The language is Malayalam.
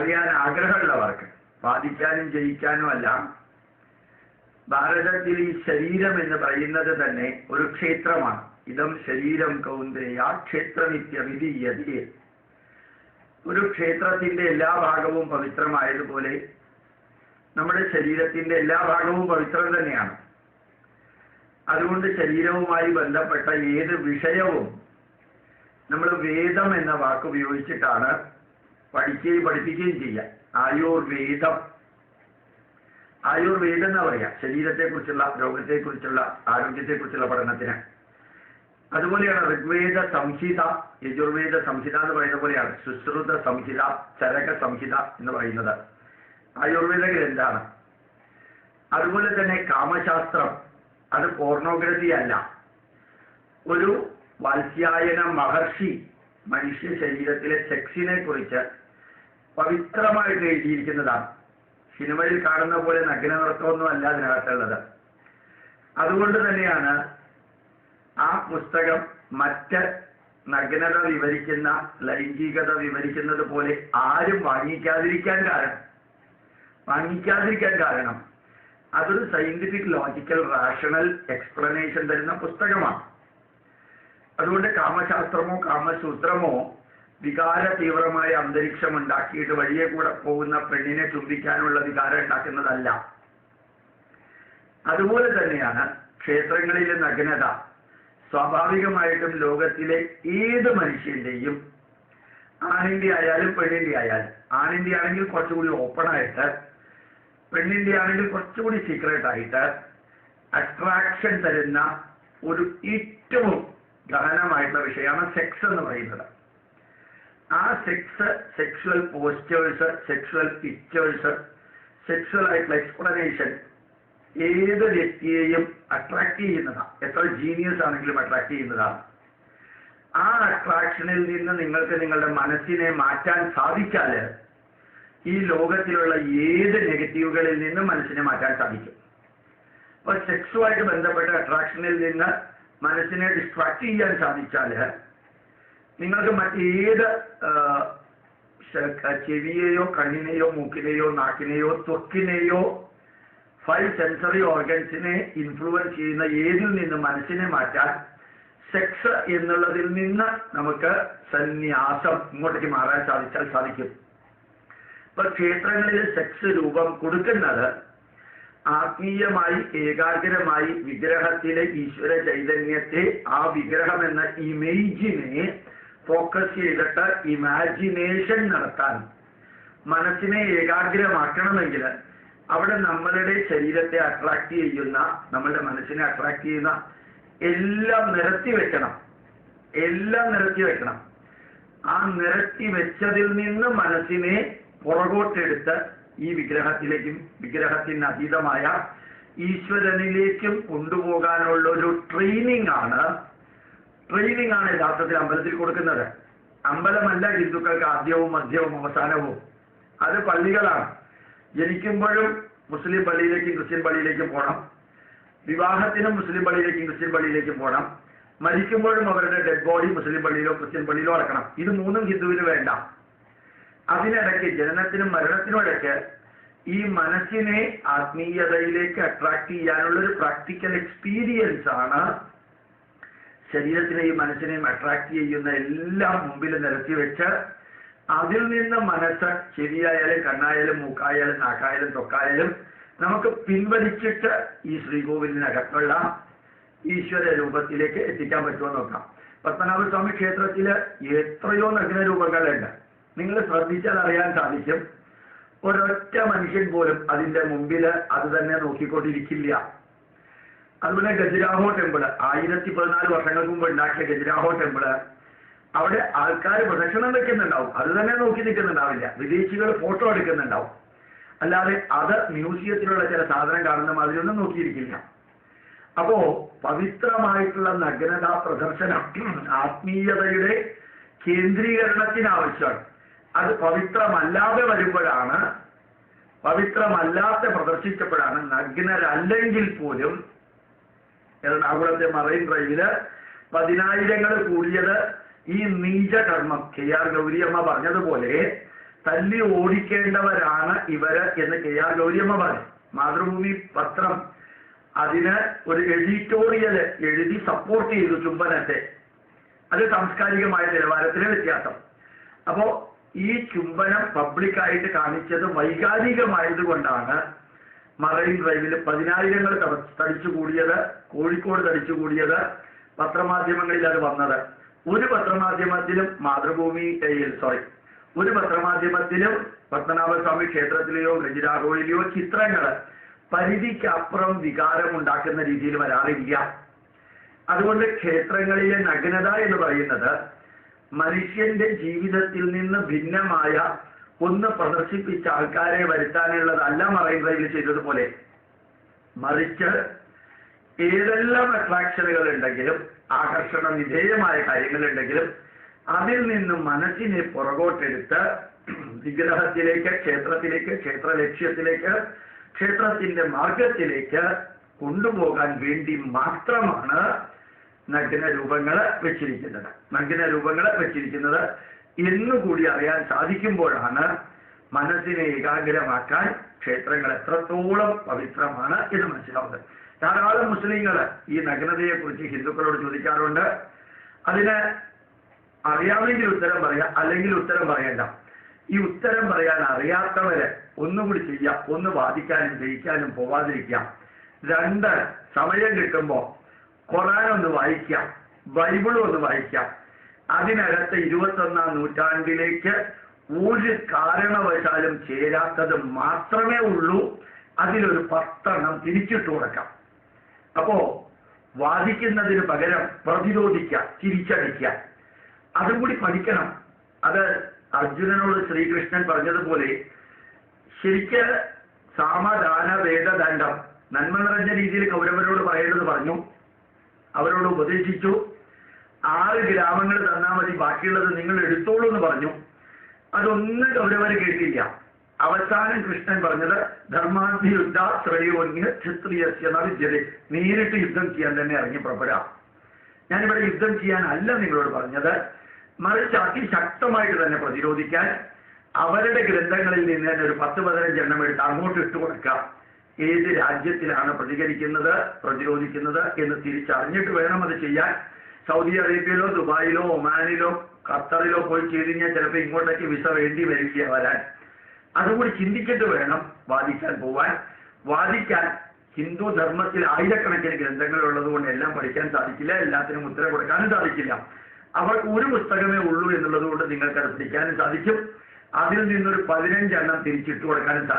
അറിയാൻ ആഗ്രഹമുള്ളവർക്ക് വാദിക്കാനും ജയിക്കാനും അല്ല. ഭാരതത്തിൽ ഈ ശരീരം എന്ന് പറയുന്നത് തന്നെ ഒരു ക്ഷേത്രമാണ്. ഇതം ശരീരം കൗന്ദേയ ക്ഷേത്രമിത്യവിധീയതേ. ഒരു ക്ഷേത്രത്തിന്റെ എല്ലാ ഭാഗവും പവിത്രമായതുപോലെ നമ്മുടെ ശരീരത്തിന്റെ എല്ലാ ഭാഗവും പവിത്രം തന്നെയാണ്. അതുകൊണ്ട് ശരീരവുമായി ബന്ധപ്പെട്ട ഏത് വിഷയവും നമ്മൾ വേദം എന്ന വാക്ക് ഉപയോഗിച്ചിട്ടാണ് പഠിക്കുകയും പഠിപ്പിക്കുകയും ചെയ്യുക. ആയുർവേദം എന്നാ പറയാ ശരീരത്തെക്കുറിച്ചുള്ള, രോഗത്തെക്കുറിച്ചുള്ള, ആരോഗ്യത്തെക്കുറിച്ചുള്ള പഠനത്തിന്. അതുപോലെയാണ് ഋഗ്വേദ സംഹിത, യജുർവേദ സംഹിത എന്ന് പറയുന്ന പോലെയാണ് സുശ്രുത സംഹിത, ചരക സംഹിത എന്ന് പറയുന്നത് ആയുർവേദ ഗ്രന്ഥാണ്. അതുപോലെ തന്നെ കാമശാസ്ത്രം, അത് പോർണോഗ്രഫി അല്ല. ഒരു വാത്സ്യായന മഹർഷി മനുഷ്യ ശരീരത്തിലെ സെക്സിനെ കുറിച്ച് പവിത്രമായിട്ട് എഴുതിയിരിക്കുന്നതാണ്. സിനിമയിൽ കാണുന്ന പോലെ നഗ്ന നൃത്തമൊന്നും അല്ല അതിനകത്തുള്ളത്. അതുകൊണ്ട് തന്നെയാണ് ആ പുസ്തകം മറ്റ് നഗ്നത വിവരിക്കുന്ന, ലൈംഗികത വിവരിക്കുന്നത് പോലെ ആരും വാങ്ങിക്കാതിരിക്കാൻ കാരണം അതൊരു സയന്റിഫിക്, ലോജിക്കൽ, റാഷണൽ എക്സ്പ്ലനേഷൻ തരുന്ന പുസ്തകമാണ്. അതുകൊണ്ട് കാമശാസ്ത്രമോ കാമസൂത്രമോ വികാര തീവ്രമായ അന്തരീക്ഷം ഉണ്ടാക്കിയിട്ട് വഴിയെ കൂടെ പോകുന്ന പെണ്ണിനെ ചുംബിക്കാനുള്ള വികാരം ഉണ്ടാക്കുന്നതല്ല. അതുപോലെ തന്നെയാണ് ക്ഷേത്രങ്ങളിലെ നഗ്നത സ്വാഭാവികമായിട്ടും ലോകത്തിലെ ഏത് മനുഷ്യന്റെയും, ആണിന്റെ ആയാലും പെണ്ണിന്റെ ആയാലും, ആണിന്റെ ആണെങ്കിൽ കുറച്ചുകൂടി ഓപ്പൺ ആയിട്ട്, പെണ്ണിന്റെ ആണെങ്കിൽ കുറച്ചുകൂടി സീക്രട്ട് ആയിട്ട് അട്രാക്ഷൻ തരുന്ന ഒരു ഏറ്റവും ഗഹനമായിട്ടുള്ള വിഷയമാണ് സെക്സ് എന്ന് പറയുന്നത്. ആ sex, sexual posters, sexual pictures, sexual ആയിട്ടുള്ള എക്സ്പ്ലനേഷൻ ഏത് വ്യക്തിയെയും അട്രാക്ട് ചെയ്യുന്നതാണ്. എത്ര ജീനിയസ് ആണെങ്കിലും അട്രാക്ട് ചെയ്യുന്നതാണ്. ആ അട്രാക്ഷനിൽ നിന്ന് നിങ്ങൾക്ക് നിങ്ങളുടെ മനസ്സിനെ മാറ്റാൻ സാധിച്ചാൽ ഈ ലോകത്തിലുള്ള ഏത് നെഗറ്റീവുകളിൽ നിന്നും മനസ്സിനെ മാറ്റാൻ സാധിക്കും. അപ്പൊ സെക്സുമായിട്ട് ബന്ധപ്പെട്ട അട്രാക്ഷനിൽ നിന്ന് മനസ്സിനെ ഡിസ്ട്രാക്ട് ചെയ്യാൻ സാധിച്ചാൽ നിങ്ങൾക്ക് മറ്റേത് ചെവിയെയോ കണ്ണിനെയോ മൂക്കിനെയോ നാക്കിനെയോ ത്വക്കിനെയോ 5 സെൻസറി ഓർഗൻസിനെ ഇൻഫ്ലുവൻസ് ചെയ്യുന്ന ഏതിൽ നിന്ന് മനസ്സിനെ മാറ്റാൻ സെക്സ് എന്നുള്ളതിൽ നിന്ന് നമുക്ക് സന്യാസം ഇങ്ങോട്ടേക്ക് മാറാൻ സാധിക്കും. ഇപ്പൊ ക്ഷേത്രങ്ങളിൽ സെക്സ് രൂപം കൊടുക്കുന്നത് ആത്മീയമായി, ഏകാഗ്രമായി വിഗ്രഹത്തിലെ ഈശ്വര ചൈതന്യത്തെ, ആ വിഗ്രഹം എന്ന ഇമേജിനെ ഫോക്കസ് ചെയ്തിട്ട് ഇമാജിനേഷൻ നടത്താൻ, മനസ്സിനെ ഏകാഗ്രമാക്കണമെങ്കിൽ അവിടെ നമ്മളുടെ ശരീരത്തെ അട്രാക്ട് ചെയ്യുന്ന, നമ്മളുടെ മനസ്സിനെ അട്രാക്ട് ചെയ്യുന്ന എല്ലാം നിരത്തി വെക്കണം. ആ നിരത്തി വെച്ചതിൽ നിന്ന് മനസ്സിനെ പുറകോട്ടെടുത്ത് ഈ വിഗ്രഹത്തിലേക്കും വിഗ്രഹത്തിന് അതീതമായ ഈശ്വരനിലേക്കും കൊണ്ടുപോകാനുള്ള ഒരു ട്രെയിനിങ് ആണ് യഥാർത്ഥത്തിൽ അമ്പലത്തിൽ കൊടുക്കുന്നത്. അമ്പലമല്ല ഹിന്ദുക്കൾക്ക് ആദ്യവും മധ്യവും അവസാനവും, അത് പള്ളികളാണ്. ജനിക്കുമ്പോഴും മുസ്ലിം പള്ളിയിലേക്കും ക്രിസ്ത്യൻ പള്ളിയിലേക്കും പോകണം, വിവാഹത്തിനും മുസ്ലിം പള്ളിയിലേക്കും ക്രിസ്ത്യൻ പള്ളിയിലേക്കും പോകണം, മരിക്കുമ്പോഴും അവരുടെ ഡെഡ് ബോഡി മുസ്ലിം പള്ളിയിലോ ക്രിസ്ത്യൻ പള്ളിയിലോ അടക്കണം. ഇത് മൂന്നും ഹിന്ദുവിന് വേണ്ട. അതിനിടയ്ക്ക് ജനനത്തിനും മരണത്തിനും ഇടയ്ക്ക് ഈ മനസ്സിനെ ആത്മീയതയിലേക്ക് അട്രാക്ട് ചെയ്യാനുള്ളൊരു പ്രാക്ടിക്കൽ എക്സ്പീരിയൻസ് ആണ് ശരീരത്തിനെയും മനസ്സിനെയും അട്രാക്ട് ചെയ്യുന്ന എല്ലാം മുമ്പിൽ നിരത്തി വെച്ച് അതിൽ നിന്ന് മനസ്സ് ചെവിയായാലും കണ്ണായാലും മൂക്കായാലും നാക്കായാലും തൊക്കായാലും നമുക്ക് പിൻവലിച്ചിട്ട് ഈ ശ്രീകോവിലിനകത്തുള്ള ഈശ്വര രൂപത്തിലേക്ക് എത്തിക്കാൻ പറ്റുമോ നോക്കാം. പത്മനാഭസ്വാമി ക്ഷേത്രത്തില് എത്രയോ നഗ്ന രൂപങ്ങളുണ്ട്. നിങ്ങൾ ശ്രദ്ധിച്ചാൽ അറിയാൻ സാധിക്കും. ഒരൊറ്റ മനുഷ്യൻ പോലും അതിന്റെ മുമ്പിൽ അത് തന്നെ നോക്കിക്കൊണ്ടിരിക്കില്ല. അതുപോലെ ഖജുരാഹോ ടെമ്പിള്, 1014 വർഷങ്ങൾക്ക് മുമ്പ് ഉണ്ടാക്കിയ ഖജുരാഹോ ടെമ്പിള്, അവിടെ ആൾക്കാർ പ്രദക്ഷിണം വെക്കുന്നുണ്ടാവും, അത് തന്നെ നോക്കി നിൽക്കുന്നുണ്ടാവില്ല. വിദേശികൾ ഫോട്ടോ എടുക്കുന്നുണ്ടാവും, അല്ലാതെ അത് മ്യൂസിയത്തിലുള്ള ചില സാധനം കാണുന്ന മാതിരി ഒന്നും നോക്കിയിരിക്കില്ല. അപ്പോ പവിത്രമായിട്ടുള്ള നഗ്നതാ പ്രദർശനം ആത്മീയതയുടെ കേന്ദ്രീകരണത്തിനാവശ്യമാണ്. അത് പവിത്രമല്ലാതെ വരുമ്പോഴാണ്, പവിത്രമല്ലാത്ത പ്രദർശിച്ചപ്പോഴാണ്, നഗ്നരല്ലെങ്കിൽ പോലും എറണാകുളത്തെ മറൈൻ ഡ്രൈവില് 10,000 കൂടിയത് ഈ നീചകർമ്മം, KR ഗൗരിയമ്മ പറഞ്ഞതുപോലെ തല്ലി ഓടിക്കേണ്ടവരാണ് ഇവര് എന്ന് KR ഗൗരിയമ്മ പറഞ്ഞു. മാതൃഭൂമി പത്രം അതിന് ഒരു എഡിറ്റോറിയൽ എഴുതി സപ്പോർട്ട് ചെയ്തു ചുംബനത്തെ. അത് സാംസ്കാരികമായ നിലവാരത്തിലെ വ്യത്യാസം. അപ്പോ ഈ ചുംബനം പബ്ലിക്കായിട്ട് കാണിച്ചത് വൈകാരികമായത് കൊണ്ടാണ് മറൈൻ ഡ്രൈവിൽ 10,000 തടിച്ചുകൂടിയത്, കോഴിക്കോട് തടിച്ചുകൂടിയത്. പത്രമാധ്യമങ്ങളിൽ അത് വന്നത്. ഒരു പത്രമാധ്യമത്തിലും ഒരു പത്രമാധ്യമത്തിലും പത്മനാഭസ്വാമി ക്ഷേത്രത്തിലെയോ ഖജുരാഹോയിലെയോ ചിത്രങ്ങൾ പരിധിക്കപ്പുറം വികാരമുണ്ടാക്കുന്ന രീതിയിൽ വരാറില്ല. അതുകൊണ്ട് ക്ഷേത്രങ്ങളിലെ നഗ്നത എന്ന് പറയുന്നത് മനുഷ്യന്റെ ജീവിതത്തിൽ നിന്ന് ഭിന്നമായ ഒന്ന് പ്രദർശിപ്പിച്ച ആൾക്കാരെ വരുത്താനുള്ളതല്ല മറൈൻ ഡ്രൈവിൽ ചെയ്തതുപോലെ. മറിച്ച് ഏതെല്ലാം അട്രാക്ഷനുകൾ ഉണ്ടെങ്കിലും, ആകർഷണ വിധേയമായ കാര്യങ്ങളുണ്ടെങ്കിലും അതിൽ നിന്നും മനസ്സിനെ പുറകോട്ടെടുത്ത് വിഗ്രഹത്തിലേക്ക്, ക്ഷേത്രത്തിലേക്ക്, ക്ഷേത്ര ലക്ഷ്യത്തിലേക്ക്, ക്ഷേത്രത്തിന്റെ മാർഗത്തിലേക്ക് കൊണ്ടുപോകാൻ വേണ്ടി മാത്രമാണ് നഗ്ന രൂപങ്ങൾ വെച്ചിരിക്കുന്നത് എന്നുകൂടി അറിയാൻ സാധിക്കുമ്പോഴാണ് മനസ്സിനെ ഏകാഗ്രമാക്കാൻ ക്ഷേത്രങ്ങൾ എത്രത്തോളം പവിത്രമാണ് എന്ന് മനസ്സിലാവുന്നത്. ധാരാളം മുസ്ലിങ്ങൾ ഈ നഗ്നതയെ കുറിച്ച് ഹിന്ദുക്കളോട് ചോദിക്കാറുണ്ട്. അതിന് അറിയാമെങ്കിൽ ഉത്തരം പറയാം, അല്ലെങ്കിൽ ഉത്തരം പറയണ്ട. ഈ ഉത്തരം പറയാൻ അറിയാത്തവര് ഒന്നുകൂടി ചെയ്യാം. ഒന്ന് വാദിക്കാനും ജയിക്കാനും പോവാതിരിക്കാം. 2 സമയം കിട്ടുമ്പോൾ ഖുർആൻ ഒന്ന് വായിക്കാം, ബൈബിളും ഒന്ന് വായിക്കാം. അതിനകത്ത് 21ാം നൂറ്റാണ്ടിലേക്ക് ഒരു കാരണവശാലും ചേരാത്തത് മാത്രമേ ഉള്ളൂ. അതിലൊരു 10 തിരിച്ചിട്ട് കൊടുക്കാം. അപ്പോ വാദിക്കുന്നതിന് പകരം പ്രതിരോധിക്കാം, തിരിച്ചടിക്കാം. അതും കൂടി പഠിക്കണം. അത് അർജുനനോട് ശ്രീകൃഷ്ണൻ പറഞ്ഞതുപോലെ ശരിക്ക് സാമദാന വേദദണ്ഡം നന്മ നിറഞ്ഞ രീതിയിൽ കൗരവരോട് പറയേണ്ടത് പറഞ്ഞു. അവരോട് ഉപദേശിച്ചു. 6 ഗ്രാമങ്ങൾ തന്നാൽ മതി, ബാക്കിയുള്ളത് നിങ്ങൾ എടുത്തോളൂ എന്ന് പറഞ്ഞു. അതൊന്നും കൗരവർ കേട്ടില്ല. അവസാനം കൃഷ്ണൻ പറഞ്ഞത് ധർമാന്തി യുദ്ധ ശ്രേയോന്യ ക്ഷത്രിയസ്യ വിദ്യത, നേരിട്ട് യുദ്ധം ചെയ്യാൻ തന്നെ ഇറങ്ങി പുറപ്പെടാം. ഞാനിവിടെ യുദ്ധം ചെയ്യാനല്ല നിങ്ങളോട് പറഞ്ഞത്, മറിച്ച് അതിശക്തമായിട്ട് തന്നെ പ്രതിരോധിക്കാൻ അവരുടെ ഗ്രന്ഥങ്ങളിൽ നിന്ന് തന്നെ ഒരു 10-15 എണ്ണം എടുത്ത് അങ്ങോട്ട് ഇട്ടുകൊടുക്കാം. ഏത് രാജ്യത്തിലാണ് പ്രതിരോധിക്കുന്നത് എന്ന് തിരിച്ചറിഞ്ഞിട്ട് വേണം അത് ചെയ്യാൻ. സൗദി അറേബ്യയിലോ ദുബായിലോ ഒമാനിലോ ഖത്തറിലോ പോയി ചെയ്ത് കഴിഞ്ഞാൽ ചിലപ്പോൾ ഇങ്ങോട്ടേക്ക് വിസ വേണ്ടി വരില്ല വരാൻ. അതുകൂടി ചിന്തിച്ചിട്ട് വേണം വാദിക്കാൻ പോവാൻ. വാദിക്കാൻ ഹിന്ദു ധർമ്മത്തിൽ ആയിരക്കണക്കിന് ഗ്രന്ഥങ്ങൾ ഉള്ളത് കൊണ്ട് എല്ലാം പഠിക്കാൻ സാധിക്കില്ല, എല്ലാത്തിനും ഉത്തരം കൊടുക്കാനും സാധിക്കില്ല. അവർ ഒരു പുസ്തകമേ ഉള്ളൂ എന്നുള്ളത് കൊണ്ട് നിങ്ങൾക്ക് അത് പഠിക്കാനും സാധിക്കും. അതിൽ നിന്നൊരു 15 എണ്ണം തിരിച്ചിട്ട് കൊടുക്കാനും സാധിക്കും.